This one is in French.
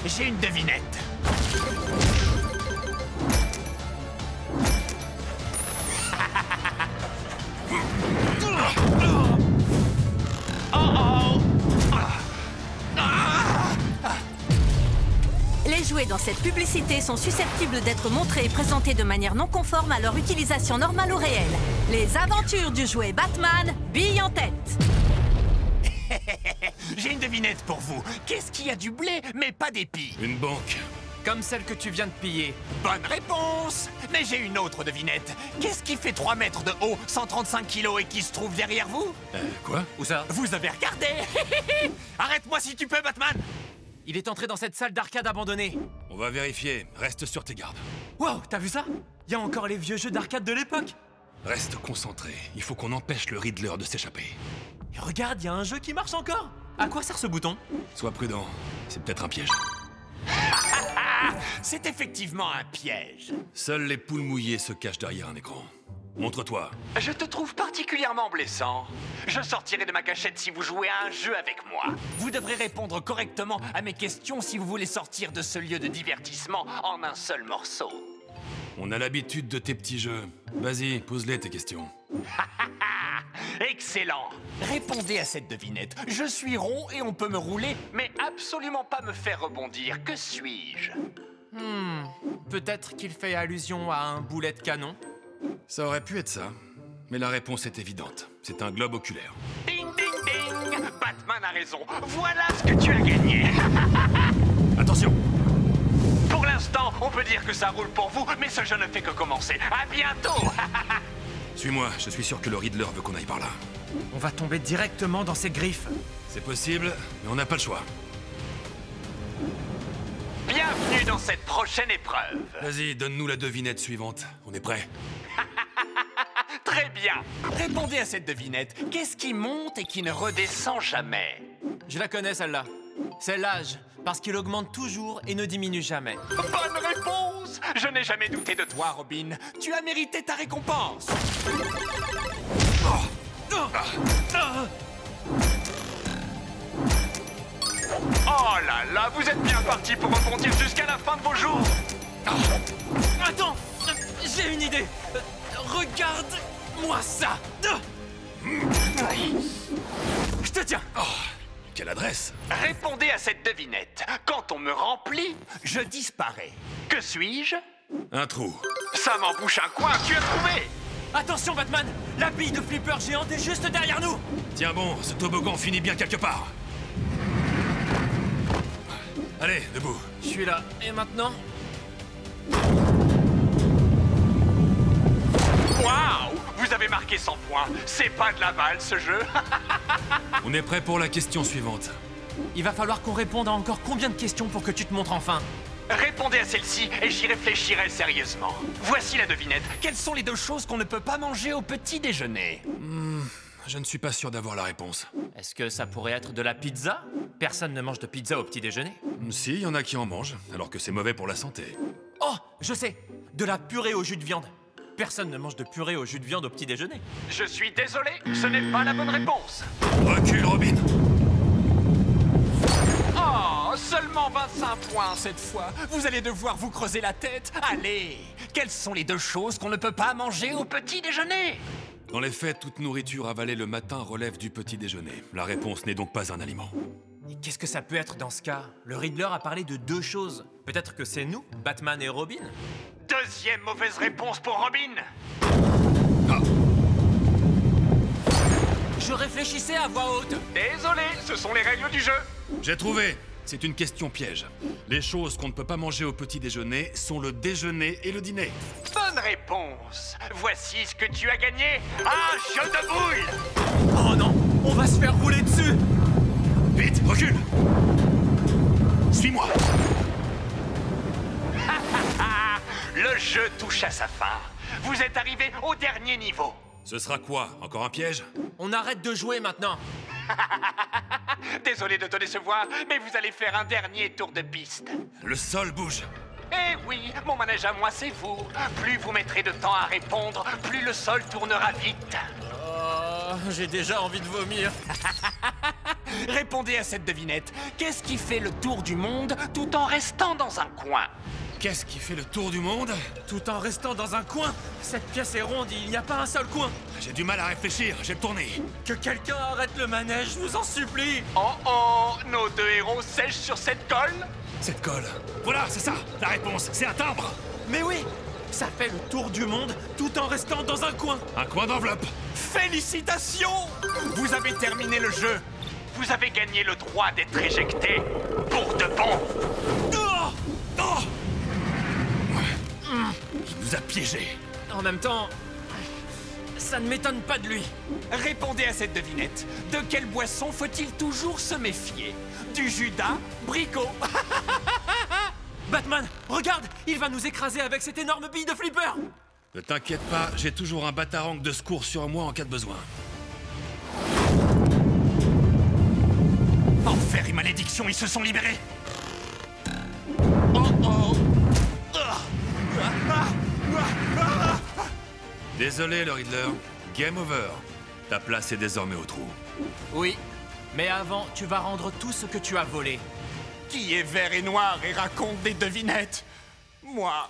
j'ai une devinette. Les jouets dans cette publicité sont susceptibles d'être montrés et présentés de manière non conforme à leur utilisation normale ou réelle. Les aventures du jouet Batman, bille en tête. J'ai une devinette pour vous. Qu'est-ce qui a du blé, mais pas d'épis? Une banque. Comme celle que tu viens de piller. Bonne réponse. Mais j'ai une autre devinette. Qu'est-ce qui fait 3 mètres de haut, 135 kilos et qui se trouve derrière vous? Quoi? Où ça? Vous avez regardé? Arrête-moi si tu peux, Batman. Il est entré dans cette salle d'arcade abandonnée. On va vérifier. Reste sur tes gardes. Wow, t'as vu ça? Il y a encore les vieux jeux d'arcade de l'époque. Reste concentré. Il faut qu'on empêche le Riddler de s'échapper. Et regarde, il y a un jeu qui marche encore. À quoi sert ce bouton? Sois prudent. C'est peut-être un piège. C'est effectivement un piège. Seules les poules mouillées se cachent derrière un écran. Montre-toi. Je te trouve particulièrement blessant. Je sortirai de ma cachette si vous jouez à un jeu avec moi. Vous devrez répondre correctement à mes questions si vous voulez sortir de ce lieu de divertissement en un seul morceau. On a l'habitude de tes petits jeux. Vas-y, pose-les tes questions. Excellent. Répondez à cette devinette. Je suis rond et on peut me rouler, mais absolument pas me faire rebondir. Que suis-je? Peut-être qu'il fait allusion à un boulet de canon. Ça aurait pu être ça. Mais la réponse est évidente. C'est un globe oculaire. Ding, ding, ding. Batman a raison. Voilà ce que tu as gagné. Attention! Pour l'instant, on peut dire que ça roule pour vous, mais ce jeu ne fait que commencer. À bientôt. Suis-moi, je suis sûr que le Riddler veut qu'on aille par là. On va tomber directement dans ses griffes. C'est possible, mais on n'a pas le choix. Bienvenue dans cette prochaine épreuve. Vas-y, donne-nous la devinette suivante. On est prêt? Très bien. Répondez à cette devinette. Qu'est-ce qui monte et qui ne redescend jamais? Je la connais celle-là. C'est l'âge, parce qu'il augmente toujours et ne diminue jamais. Bonne réponse. Je n'ai jamais douté de toi, Robin. Tu as mérité ta récompense. Oh là là, vous êtes bien parti pour rebondir jusqu'à la fin de vos jours. Attends, j'ai une idée. Regarde-moi ça. Je te tiens. Oh, quelle adresse! Répondez à cette devinette. Quand on me remplit, je disparais. Que suis-je? Un trou. Ça m'embouche un coin, tu as trouvé? Attention, Batman. La bille de flipper géante est juste derrière nous. Tiens bon, ce toboggan finit bien quelque part. Allez, debout. Je suis là. Et maintenant? Waouh! Vous avez marqué 100 points. C'est pas de la balle, ce jeu. On est prêt pour la question suivante. Il va falloir qu'on réponde à encore combien de questions pour que tu te montres enfin? Répondez à celle-ci et j'y réfléchirai sérieusement. Voici la devinette. Quelles sont les 2 choses qu'on ne peut pas manger au petit déjeuner? Je ne suis pas sûr d'avoir la réponse. Est-ce que ça pourrait être de la pizza? Personne ne mange de pizza au petit déjeuner. Si, il y en a qui en mangent, alors que c'est mauvais pour la santé. Oh, je sais. De la purée au jus de viande. Personne ne mange de purée au jus de viande au petit déjeuner. Je suis désolé, ce n'est pas la bonne réponse. Recule, Robin! Oh, seulement 25 points cette fois. Vous allez devoir vous creuser la tête. Allez, quelles sont les 2 choses qu'on ne peut pas manger au petit déjeuner? Dans les faits, toute nourriture avalée le matin relève du petit déjeuner. La réponse n'est donc pas un aliment. Et qu'est-ce que ça peut être dans ce cas? Le Riddler a parlé de 2 choses. Peut-être que c'est nous, Batman et Robin? Deuxième mauvaise réponse pour Robin. Je réfléchissais à voix haute. Désolé, ce sont les règles du jeu. J'ai trouvé! C'est une question piège. Les choses qu'on ne peut pas manger au petit déjeuner sont le déjeuner et le dîner. Bonne réponse. Voici ce que tu as gagné. Un jeu de boules. Oh non, on va se faire rouler dessus. Vite, recule! Suis-moi! Le jeu touche à sa fin. Vous êtes arrivé au dernier niveau. Ce sera quoi? Encore un piège? On arrête de jouer maintenant. Désolé de te décevoir, mais vous allez faire un dernier tour de piste. Le sol bouge. Eh oui, mon manège à moi, c'est vous. Plus vous mettrez de temps à répondre, plus le sol tournera vite. Oh, j'ai déjà envie de vomir. Répondez à cette devinette. Qu'est-ce qui fait le tour du monde tout en restant dans un coin? Qu'est-ce qui fait le tour du monde? Tout en restant dans un coin. Cette pièce est ronde, il n'y a pas un seul coin. J'ai du mal à réfléchir, j'ai tourné. Que quelqu'un arrête le manège, je vous en supplie. Oh, nos deux héros sèchent sur cette colle? Cette colle. Voilà, c'est ça, la réponse, c'est un timbre. Mais oui, ça fait le tour du monde tout en restant dans un coin. Un coin d'enveloppe. Félicitations! Vous avez terminé le jeu. Vous avez gagné le droit d'être éjecté. Pour de bon. Oh oh Il nous a piégés. En même temps, ça ne m'étonne pas de lui. Répondez à cette devinette. De quelle boisson faut-il toujours se méfier? Du jus d'abricot. Batman, regarde, il va nous écraser avec cette énorme bille de flipper. Ne t'inquiète pas, j'ai toujours un batarang de secours sur moi en cas de besoin. Enfer et malédiction, ils se sont libérés. Oh. Désolé, le Riddler. Game over. Ta place est désormais au trou. Oui, mais avant, tu vas rendre tout ce que tu as volé. Qui est vert et noir et raconte des devinettes? Moi.